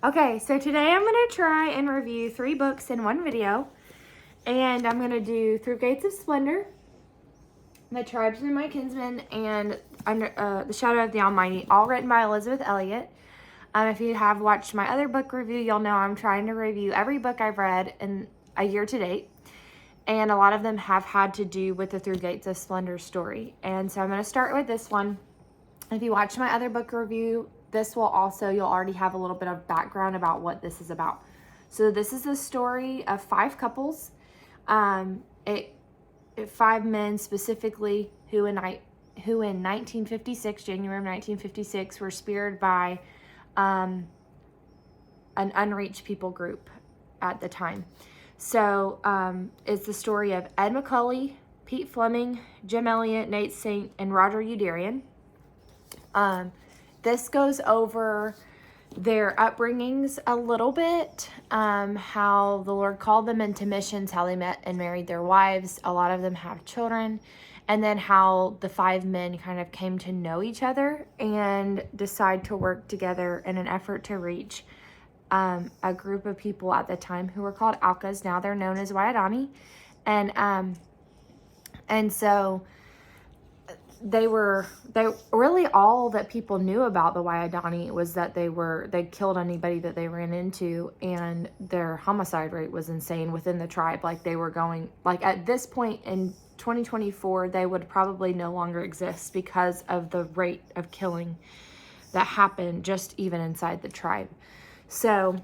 Okay, so today I'm going to try and review 3 books in one video. And I'm going to do Through Gates of Splendor, The Tribesmen, My Kinsman, and Under The Shadow of the Almighty, all written by Elizabeth Elliot. If you have watched my other book review, you'll know I'm trying to review every book I've read in a year to date. And a lot of them have had to do with the Through Gates of Splendor story. And so I'm going to start with this one. If you watch my other book review, this will also, you'll already have a little bit of background about what this is about. So this is a story of 5 couples, 5 men specifically, who in 1956, January of 1956, were speared by an unreached people group at the time. So it's the story of Ed McCully, Pete Fleming, Jim Elliot, Nate Saint, and Roger Udarian. This goes over their upbringings a little bit, how the Lord called them into missions, how they met and married their wives. A lot of them have children. And then how the 5 men kind of came to know each other and decide to work together in an effort to reach a group of people at the time who were called Alkas. Now they're known as Wyandotte. And so they really, all that people knew about the Wyandotte was that they killed anybody that they ran into, and their homicide rate was insane within the tribe. Like, they were going, like, at this point in 2024, they would probably no longer exist because of the rate of killing that happened just even inside the tribe. So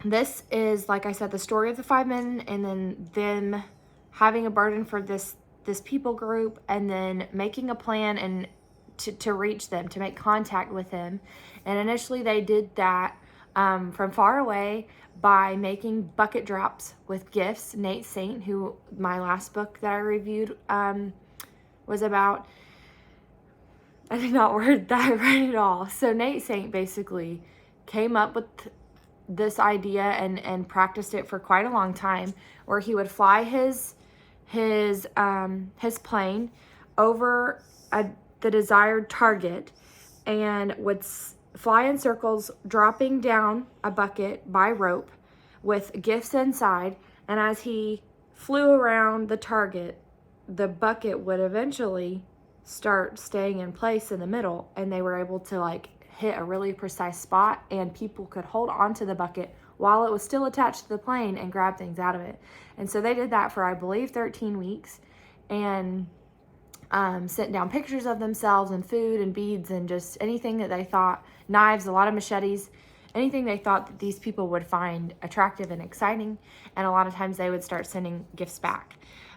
this is, like I said, the story of the 5 men, and then them having a burden for this people group, and then making a plan and to reach them, to make contact with them. And initially they did that from far away by making bucket drops with gifts. Nate Saint, who my last book that I reviewed was about, I did not word that right at all. So Nate Saint basically came up with this idea and practiced it for quite a long time, where he would fly his plane over the desired target and would fly in circles, dropping down a bucket by rope with gifts inside. And as he flew around the target, the bucket would eventually start staying in place in the middle, and they were able to like hit a really precise spot, and people could hold onto the bucket while it was still attached to the plane and grab things out of it. And so they did that for, I believe, 13 weeks, and sent down pictures of themselves and food and beads and just anything that they thought, knives, a lot of machetes, anything they thought that these people would find attractive and exciting. And a lot of times they would start sending gifts back.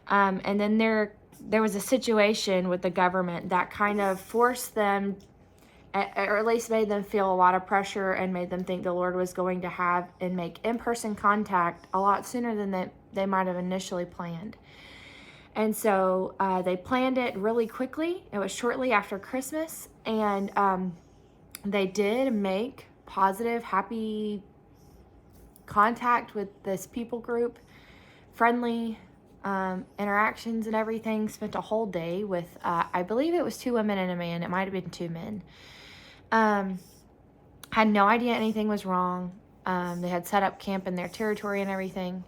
And then there was a situation with the government that kind of forced them, or at least made them feel a lot of pressure, and made them think the Lord was going to have and make in-person contact a lot sooner than they might have initially planned. And so they planned it really quickly. It was shortly after Christmas, and they did make positive, happy contact with this people group, friendly interactions and everything. Spent a whole day with, I believe it was 2 women and a man. It might have been 2 men. Had no idea anything was wrong. They had set up camp in their territory and everything.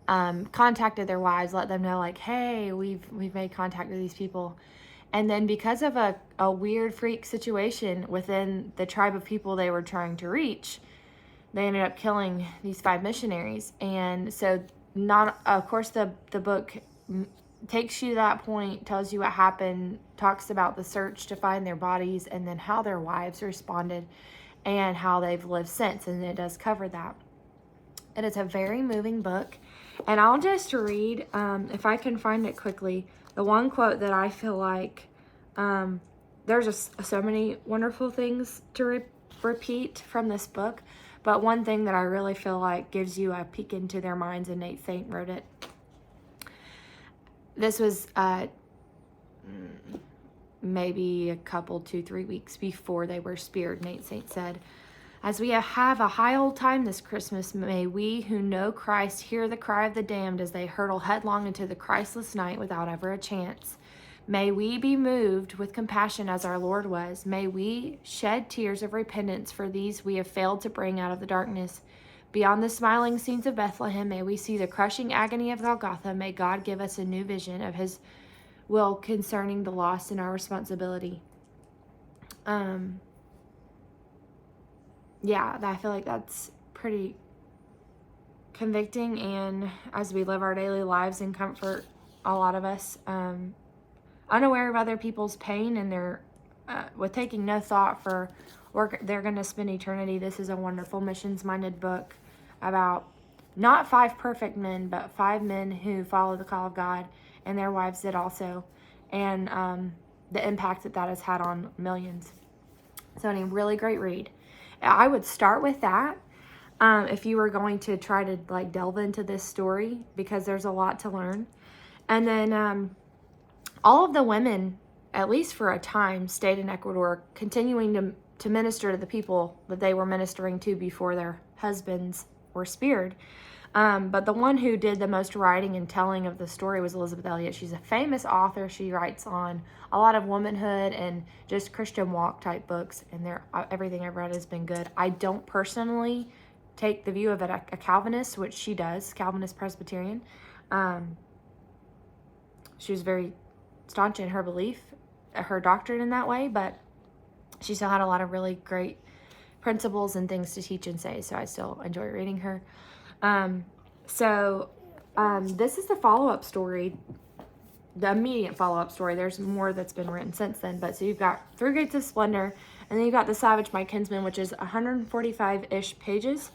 Contacted their wives, let them know, like, hey, we've made contact with these people. And then because of a weird freak situation within the tribe of people they were trying to reach, they ended up killing these 5 missionaries. And so, of course, the book takes you to that point, tells you what happened, talks about the search to find their bodies, and then how their wives responded and how they've lived since. And it does cover that. It is a very moving book. And I'll just read, if I can find it quickly, the one quote that I feel like, there's just so many wonderful things to repeat from this book. But one thing that I really feel like gives you a peek into their minds, and Nate Saint wrote it. This was maybe a couple, 2-3 weeks before they were speared. Nate Saint said, "As we have a high old time this Christmas, may we who know Christ hear the cry of the damned as they hurtle headlong into the Christless night without ever a chance. May we be moved with compassion as our Lord was. May we shed tears of repentance for these we have failed to bring out of the darkness. Beyond the smiling scenes of Bethlehem, may we see the crushing agony of Golgotha. May God give us a new vision of his will concerning the lost and our responsibility. Yeah, I feel like that's pretty convicting, and as we live our daily lives and comfort a lot of us, unaware of other people's pain, and they're with taking no thought for where they're going to spend eternity. This is a wonderful missions-minded book about not 5 perfect men, but 5 men who follow the call of God, and their wives did also, and the impact that that has had on millions. So, a really great read. I would start with that if you were going to try to like delve into this story, because there's a lot to learn. And then all of the women, at least for a time, stayed in Ecuador, continuing to minister to the people that they were ministering to before their husbands were speared. But the one who did the most writing and telling of the story was Elizabeth Elliot. She's a famous author. She writes on a lot of womanhood and just Christian walk type books, and everything I've read has been good. I don't personally take the view of a Calvinist, which she does, Calvinist Presbyterian. She was very staunch in her belief, her doctrine in that way, but she still had a lot of really great principles and things to teach and say, so I still enjoy reading her. This is the follow-up story, the immediate follow-up story. There's more that's been written since then, but so you've got Through Gates of Splendor, and then you've got the Savage My Kinsman, which is 145-ish pages.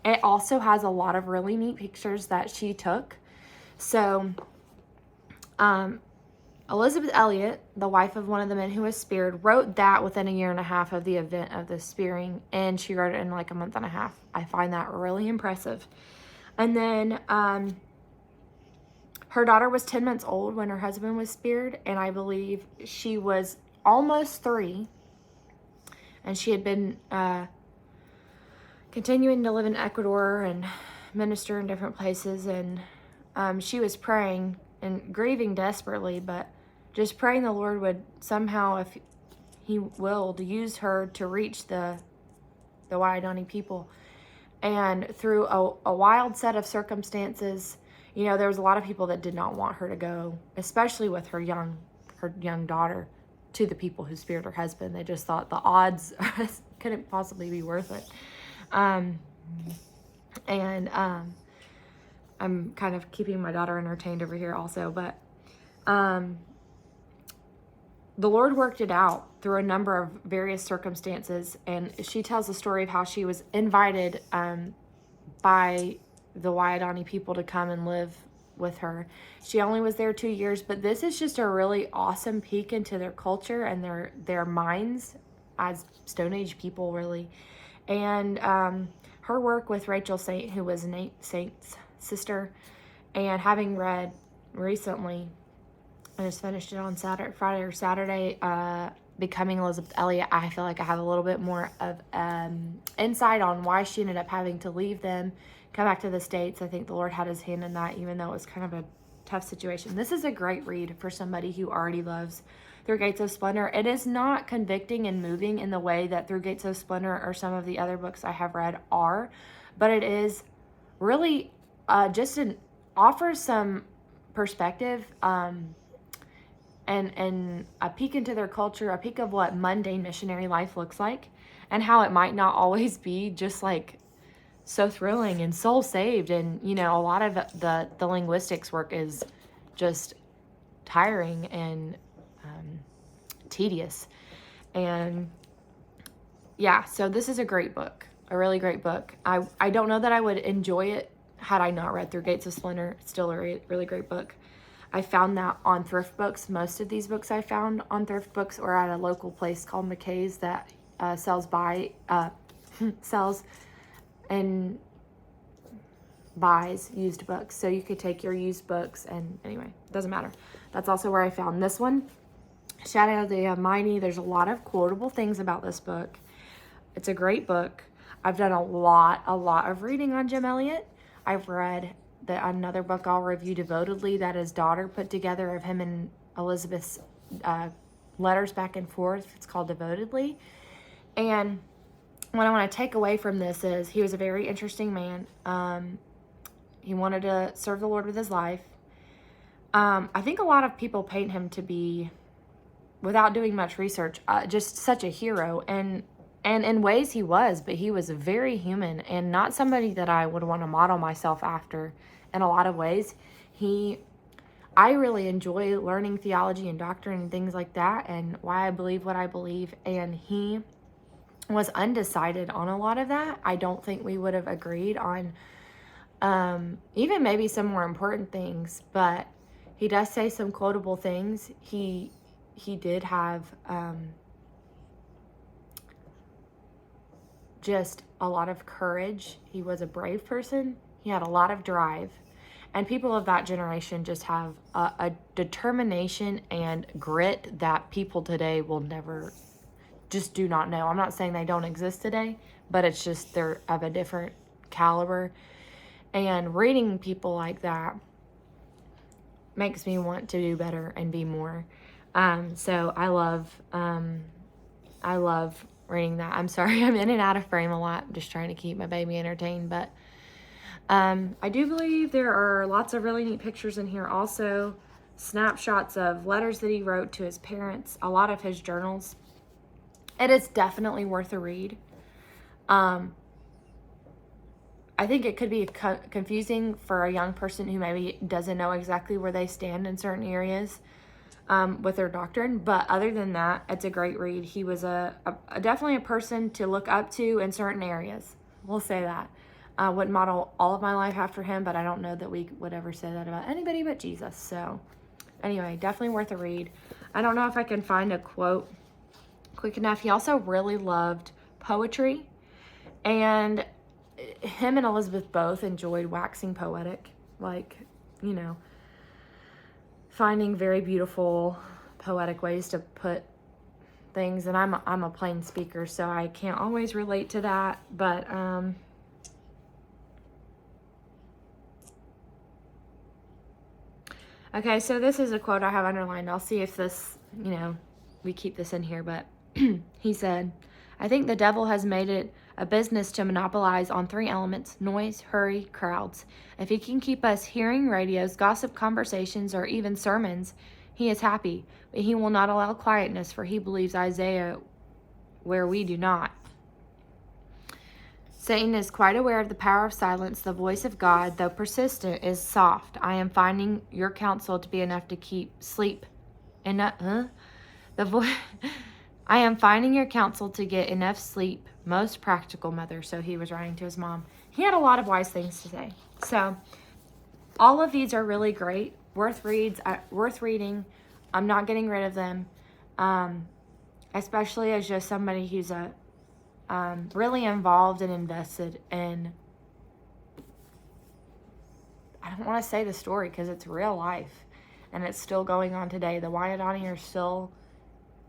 It also has a lot of really neat pictures that she took. So, Elizabeth Elliot, the wife of one of the men who was speared, wrote that within a year and a half of the event of the spearing, and she wrote it in like a month and a half. I find that really impressive. And then her daughter was 10 months old when her husband was speared, and I believe she was almost 3, and she had been continuing to live in Ecuador and minister in different places, and she was praying and grieving desperately, but just praying the Lord would somehow, if he willed, use her to reach the Waodani people. And through a wild set of circumstances, you know, there was a lot of people that did not want her to go, especially with her young daughter, to the people who speared her husband. They just thought the odds couldn't possibly be worth it. I'm kind of keeping my daughter entertained over here also, but the Lord worked it out through a number of various circumstances, and she tells the story of how she was invited by the Waodani people to come and live with her. She only was there 2 years, but this is just a really awesome peek into their culture and their minds as Stone Age people, really. And her work with Rachel Saint, who was Nate Saint's sister, and having read recently, I just finished it on Friday or Saturday, Becoming Elizabeth Elliot, I feel like I have a little bit more of insight on why she ended up having to leave them, come back to the States. I think the Lord had his hand in that, even though it was kind of a tough situation. This is a great read for somebody who already loves Through Gates of Splendor. It is not convicting and moving in the way that Through Gates of Splendor or some of the other books I have read are, but it is really offers some perspective, and a peek into their culture, a peek of what mundane missionary life looks like, and how it might not always be just like so thrilling and soul saved. And, you know, a lot of the linguistics work is just tiring and tedious. And yeah, so this is a great book, a really great book. I don't know that I would enjoy it had I not read Through Gates of Splendor. It's still a really great book. I found that on thrift books. Most of these books I found on thrift books or at a local place called McKay's that sells and buys used books. So you could take your used books, and anyway, doesn't matter. That's also where I found this one. Shout out to the Mighty. There's a lot of quotable things about this book. It's a great book. I've done a lot of reading on Jim Elliot. I've read another book I'll review devotedly that his daughter put together of him and Elizabeth's letters back and forth. It's called Devotedly. And what I want to take away from this is he was a very interesting man. He wanted to serve the Lord with his life. I think a lot of people paint him to be, without doing much research, just such a hero. And in ways he was, but he was very human and not somebody that I would want to model myself after in a lot of ways. I really enjoy learning theology and doctrine and things like that and why I believe what I believe. And he was undecided on a lot of that. I don't think we would have agreed on even maybe some more important things, but he does say some quotable things. He did have just a lot of courage. He was a brave person. He had a lot of drive. And people of that generation just have a determination and grit that people today will never, just do not know. I'm not saying they don't exist today, but it's just they're of a different caliber. And reading people like that makes me want to do better and be more. So I love reading that. I'm sorry, I'm in and out of frame a lot. I'm just trying to keep my baby entertained. But I do believe there are lots of really neat pictures in here. Also, snapshots of letters that he wrote to his parents, a lot of his journals. It is definitely worth a read. I think it could be confusing for a young person who maybe doesn't know exactly where they stand in certain areas with their doctrine. But other than that, it's a great read. He was definitely a person to look up to in certain areas. We'll say that. I wouldn't model all of my life after him, but I don't know that we would ever say that about anybody but Jesus. So anyway, definitely worth a read. I don't know if I can find a quote quick enough. He also really loved poetry, and him and Elizabeth both enjoyed waxing poetic, like, you know, finding very beautiful poetic ways to put things. And I'm a plain speaker, so I can't always relate to that, but okay, so this is a quote I have underlined. I'll see if this, you know, we keep this in here, but he said, "I think the devil has made it a business to monopolize on three elements: noise, hurry, crowds. If he can keep us hearing radios, gossip conversations, or even sermons, he is happy. But he will not allow quietness, for he believes Isaiah where we do not. Satan is quite aware of the power of silence. The voice of God, though persistent, is soft. I am finding your counsel to be enough to keep sleep. I am finding your counsel to get enough sleep. Most practical mother." So he was writing to his mom. He had a lot of wise things to say. So all of these are really great, worth reading. I'm not getting rid of them, especially as just somebody who's really involved and invested in, I don't want to say the story because it's real life and it's still going on today. The Wyandotte are still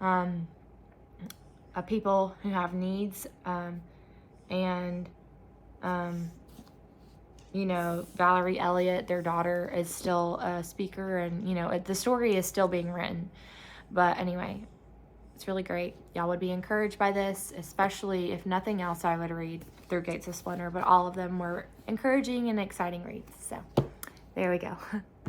a people who have needs, and you know, Valerie Elliot, their daughter, is still a speaker, and you know, the story is still being written. But anyway, it's really great. Y'all would be encouraged by this, especially if nothing else I would read through Gates of Splendor, but all of them were encouraging and exciting reads. So there we go.